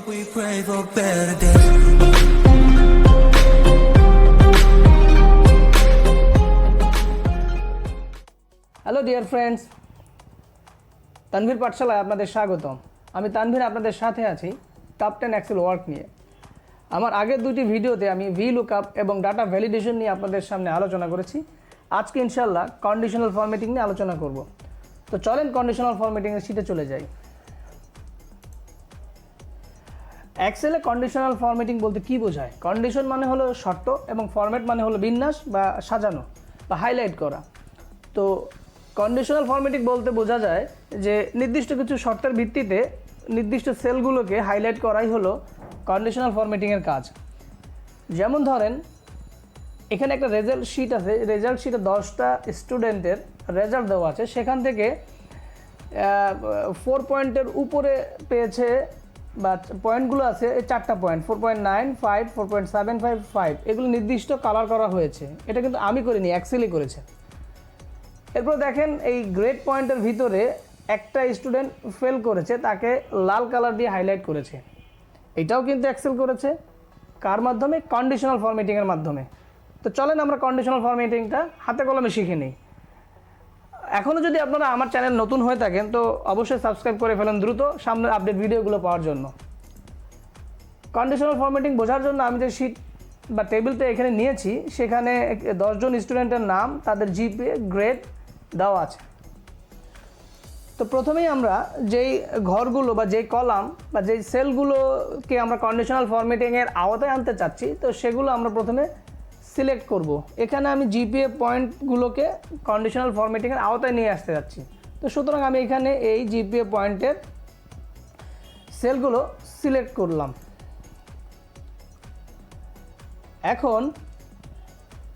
We pray for better days. Hello dear friends, Tanvir পাঠশালায় আপনাদের স্বাগতম। আমি তানভীর আপনাদের সাথে আছি টপ 10 এক্সেল ওয়ার্ক নিয়ে। আমার আগের দুটি ভিডিওতে আমি VLOOKUP এবং ডাটা ভ্যালিডেশন নিয়ে আপনাদের সামনে আলোচনা করেছি। আজকে ইনশাআল্লাহ কন্ডিশনাল ফরম্যাটিং নিয়ে আলোচনা করব। তো চলেন কন্ডিশনাল ফরম্যাটিংয়ের শিটে চলে যাই। এক্সেলে কন্ডিশনাল ফরম্যাটিং বলতে কী বোঝায়? কন্ডিশন মানে হলো শর্ত এবং ফরম্যাট মানে হলো বিন্যাস বা সাজানো বা হাইলাইট করা। তো কন্ডিশনাল ফরম্যাটিং বলতে বোঝা যায় যে নির্দিষ্ট কিছু শর্তের ভিত্তিতে নির্দিষ্ট সেলগুলোকে হাইলাইট করাই হলো কন্ডিশনাল ফরম্যাটিংয়ের কাজ। যেমন ধরেন এখানে একটা রেজাল্ট শিট আছে, রেজাল্ট শিটে 10টা স্টুডেন্টের রেজাল্ট দেওয়া আছে, সেখান থেকে 4 পয়েন্টের উপরে পেয়েছে বা পয়েন্টগুলো আছে এই 4টা পয়েন্ট 4.9, 5, 4.75, 5 এগুলো নির্দিষ্ট কালার করা হয়েছে। এটা কিন্তু আমি করিনি, এক্সেলই করেছে। এরপর দেখেন এই গ্রেড পয়েন্টের ভিতরে একটা স্টুডেন্ট ফেল করেছে, তাকে লাল কালার দিয়ে হাইলাইট করেছে। এটাও কিন্তু এক্সেল করেছে। কার মাধ্যমে? কন্ডিশনাল ফরম্যাটিংয়ের মাধ্যমে। তো চলেন আমরা কন্ডিশনাল ফরম্যাটিংটা হাতে কলমে শিখে নিই। এখনও যদি আপনারা আমার চ্যানেল নতুন হয়ে থাকেন তো অবশ্যই সাবস্ক্রাইব করে ফেলেন দ্রুত সামনের আপডেট ভিডিওগুলো পাওয়ার জন্য। কন্ডিশনাল ফরম্যাটিং বোঝার জন্য আমি যে শিট বা টেবিলটা এখানে নিয়েছি সেখানে 10 জন স্টুডেন্টের নাম, তাদের জিপিএ, গ্রেড দেওয়া আছে। তো প্রথমেই আমরা যেই ঘরগুলো বা যেই কলাম বা যেই সেলগুলোকে আমরা কন্ডিশনাল ফরম্যাটিংয়ের আওতায় আনতে চাচ্ছি তো সেগুলো আমরা প্রথমে সিলেক্ট করব। এখানে আমি জিপিএ পয়েন্টগুলোকে কন্ডিশনাল ফরম্যাটিংয়ের আওতায় নিয়ে আসতে যাচ্ছি। তো সুতরাং আমি এখানে এই জিপিএ পয়েন্টের সেলগুলো সিলেক্ট করলাম। এখন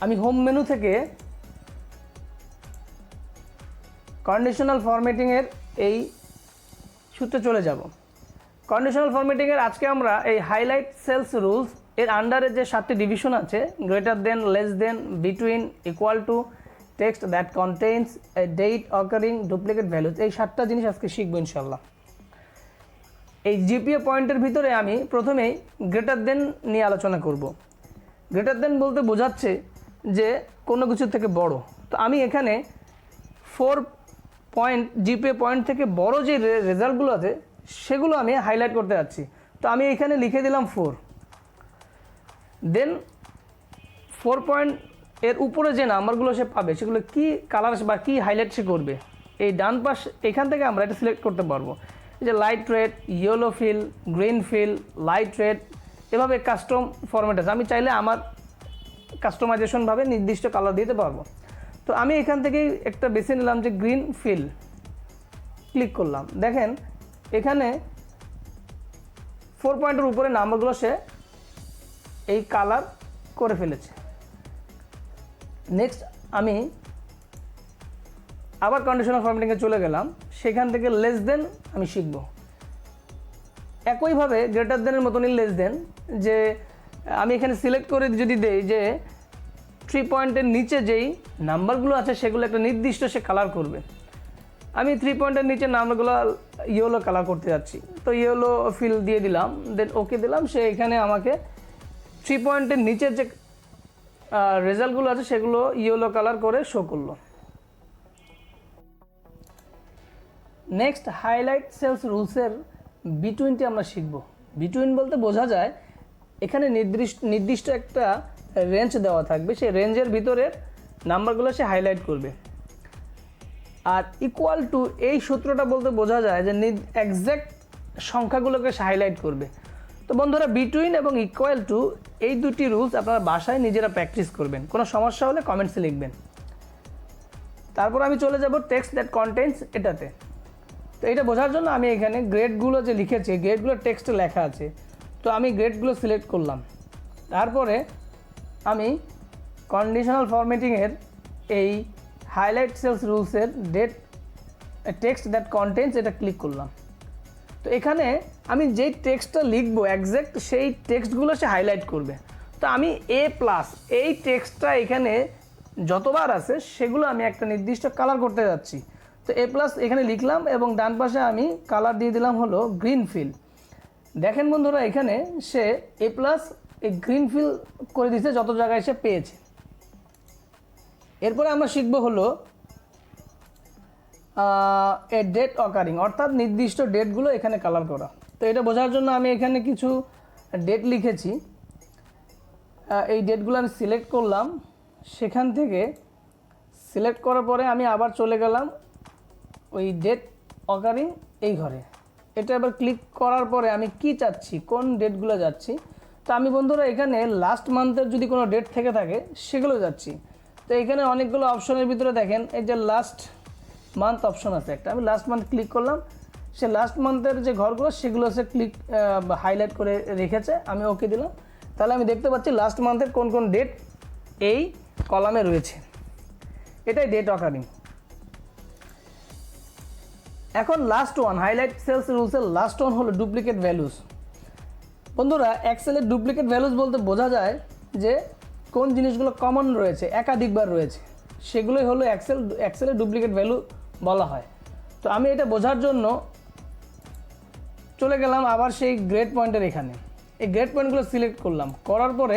আমি হোম মেনু থেকে কন্ডিশনাল ফরম্যাটিংয়ের এই সূত্রে চলে যাব। কন্ডিশনাল ফরম্যাটিংয়ের আজকে আমরা এই হাইলাইট সেলস রুলস এর আন্ডারে যে 7টি ডিভিশন আছে, greater than, less than, between, equal to, text that contains a date, occurring, duplicate values, এই 7টা জিনিস আজকে শিখবো ইনশাল্লাহ। এই জিপিএ পয়েন্টের ভিতরে আমি প্রথমেই গ্রেটার দেন নিয়ে আলোচনা করব। গ্রেটার দেন বলতে বোঝাচ্ছে যে কোনো কিছু থেকে বড়। তো আমি এখানে 4 পয়েন্ট জিপিএ পয়েন্ট থেকে বড় যে রেজাল্টগুলো আছে সেগুলো আমি হাইলাইট করতে যাচ্ছি। তো আমি এখানে লিখে দিলাম 4। দেন 4 পয়েন্ট এর উপরে যে নাম্বারগুলো সে পাবে সেগুলো কি কালার বা কি হাইলাইট সে করবে, এই ডান পাশ এখান থেকে আমরা এটা সিলেক্ট করতে পারবো। এই যে light red, yellow fill, green fill, light red, এভাবে কাস্টম ফরম্যাট আছে। আমি চাইলে আমার কাস্টমাইজেশনভাবে নির্দিষ্ট কালার দিতে পারবো। তো আমি এখান থেকেই একটা বেছে নিলাম যে গ্রিন ফিল, ক্লিক করলাম। দেখেন এখানে 4 পয়েন্টের উপরে নাম্বারগুলো সে এই কালার করে ফেলেছে। নেক্সট আমি আবার কন্ডিশনাল ফরম্যাটিংয়ে চলে গেলাম, সেখান থেকে লেস দেন আমি শিখব। একইভাবে গ্রেটার দেনের মতনই লেস দেন, যে আমি এখানে সিলেক্ট করে যদি দেই যে 3 পয়েন্টের নিচে যেই নাম্বারগুলো আছে সেগুলো একটা নির্দিষ্ট সে কালার করবে। আমি 3 পয়েন্টের নিচে নাম্বারগুলো ইয়েলো কালার করতে যাচ্ছি, তো ইয়েলো ফিল দিয়ে দিলাম, দেন ওকে দিলাম। সে এখানে আমাকে 3 পয়েন্টের নিচের যে রেজাল্টগুলো আছে সেগুলো ইয়েলো কালার করে শো করলো। নেক্সট হাইলাইট সেলস রুলসের বিটুইনটি আমরা শিখব। বিটুইন বলতে বোঝা যায় এখানে নির্দিষ্ট একটা রেঞ্জ দেওয়া থাকবে, সেই রেঞ্জের ভিতরে নাম্বারগুলো সে হাইলাইট করবে। আর ইকুয়াল টু এই সূত্রটা বলতে বোঝা যায় যে এক্স্যাক্ট সংখ্যাগুলোকে সে হাইলাইট করবে। তো বন্ধুরা, বিটুইন এবং ইকুয়াল টু এই দুটি রুলস আপনারা বাসায় নিজেরা প্র্যাকটিস করবেন। কোনো সমস্যা হলে কমেন্টসে লিখবেন। তারপর আমি চলে যাব টেক্সট দ্যাট কন্টেইনস এটাতে। তো এটা বোঝার জন্য আমি এখানে গ্রেডগুলো যে লিখেছি, গ্রেডগুলো টেক্সটে লেখা আছে, তো আমি গ্রেডগুলো সিলেক্ট করলাম। তারপরে আমি কন্ডিশনাল ফরম্যাটিংয়ের এই হাইলাইট সেলস রুলসের টেক্সট দ্যাট কন্টেইনস এটা ক্লিক করলাম। তো এখানে আমি যেই টেক্সটটা লিখবো এক্স্যাক্ট সেই টেক্সটগুলো সে হাইলাইট করবে। তো আমি A+ এই টেক্সটটা এখানে যতবার আছে সেগুলো আমি একটা নির্দিষ্ট কালার করতে যাচ্ছি। তো A+ এখানে লিখলাম এবং ডান পাশে আমি কালার দিয়ে দিলাম হলো গ্রিন ফিল। দেখেন বন্ধুরা, এখানে সে এ প্লাস এই গ্রিন ফিল করে দিয়েছে যত জায়গায় সে পেয়েছে। এরপরে আমরা শিখব হলো এ ডেট অকারিং, অর্থাৎ নির্দিষ্ট ডেটগুলো এখানে কালার করা। তো এটা বোঝার জন্য আমি এখানে কিছু ডেট লিখেছি। এই ডেটগুলো আমি সিলেক্ট করলাম, সেখান থেকে সিলেক্ট করার পরে আমি আবার চলে গেলাম ওই ডেট অকারিং এই ঘরে। এটা এবার ক্লিক করার পরে আমি কি চাচ্ছি, কোন ডেটগুলো যাচ্ছি। তো আমি বন্ধুরা এখানে লাস্ট মান্থের যদি কোনো ডেট থেকে থাকে সেগুলো যাচ্ছি। তো এখানে অনেকগুলো অপশনের ভিতরে দেখেন এই যে লাস্ট মান্থ অপশন আছে একটা, আমি লাস্ট মান্থ ক্লিক করলাম। সে লাস্ট মান্থের যে ঘরগুলো সেগুলো সে হাইলাইট করে রেখেছে, আমি ওকে দিলাম। তাহলে আমি দেখতে পাচ্ছি লাস্ট মান্থের কোন কোন ডেট এই কলামে রয়েছে। এটাই ডেট অকারিং। এখন লাস্ট ওয়ান, হাইলাইট সেলস রুলসের লাস্ট ওয়ান হলো ডুপ্লিকেট ভ্যালুস। বন্ধুরা এক্সেলের ডুপ্লিকেট ভ্যালুস বলতে বোঝা যায় যে কোন জিনিসগুলো কমন রয়েছে, একাধিকবার রয়েছে, সেগুলোই হলো এক্সেলের ডুপ্লিকেট ভ্যালু বলা হয়। তো আমি এটা বোঝার জন্য চলে গেলাম আবার সেই গ্রেড পয়েন্টের এখানে। এই গ্রেড পয়েন্টগুলো সিলেক্ট করলাম, করার পরে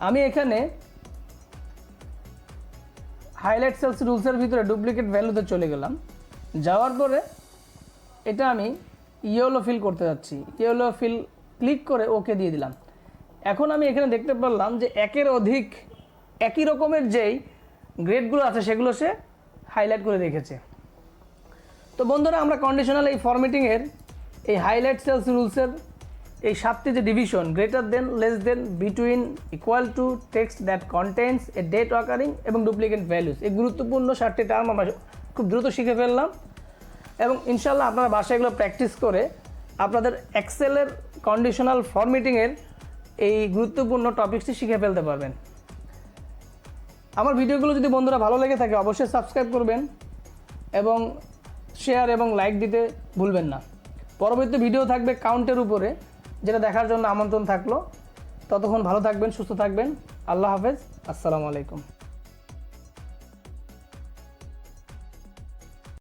আমি এখানে হাইলাইট সেলস রুলসের ভিতরে ডুপ্লিকেট ভ্যালুতে চলে গেলাম। যাওয়ার পরে এটা আমি ইয়েলো ফিল করতে যাচ্ছি, ইয়েলো ফিল ক্লিক করে ওকে দিয়ে দিলাম। এখন আমি এখানে দেখতে পারলাম যে একের অধিক একই রকমের যেই গ্রেডগুলো আছে সেগুলো সে হাইলাইট করে রেখেছে। তো বন্ধুরা আমরা কন্ডিশনাল এই ফরম্যাটিংয়ের এই হাইলাইট সেলস রুলসের এই 7টি যে division, greater than, less than, between, equal to, text that contains, a date occurring এবং ডুপ্লিকেট ভ্যালুস, এই গুরুত্বপূর্ণ 7টি টার্ম আমরা খুব দ্রুত শিখে ফেললাম। এবং ইনশাল্লাহ আপনারা বাসায় এগুলো প্র্যাকটিস করে আপনাদের এক্সেলের কন্ডিশনাল ফরম্যাটিংয়ের এই গুরুত্বপূর্ণ টপিকসটি শিখে ফেলতে পারবেন। আমার ভিডিওগুলো যদি বন্ধুরা ভালো লেগে থাকে অবশ্যই সাবস্ক্রাইব করবেন এবং শেয়ার এবং লাইক দিতে ভুলবেন না। পরবর্তী ভিডিও থাকবে কাউন্টের উপরে, যেটা দেখার জন্য আমন্ত্রণ থাকলো। ততক্ষণ ভালো থাকবেন, সুস্থ থাকবেন। আল্লাহ হাফেজ, আসসালামু আলাইকুম।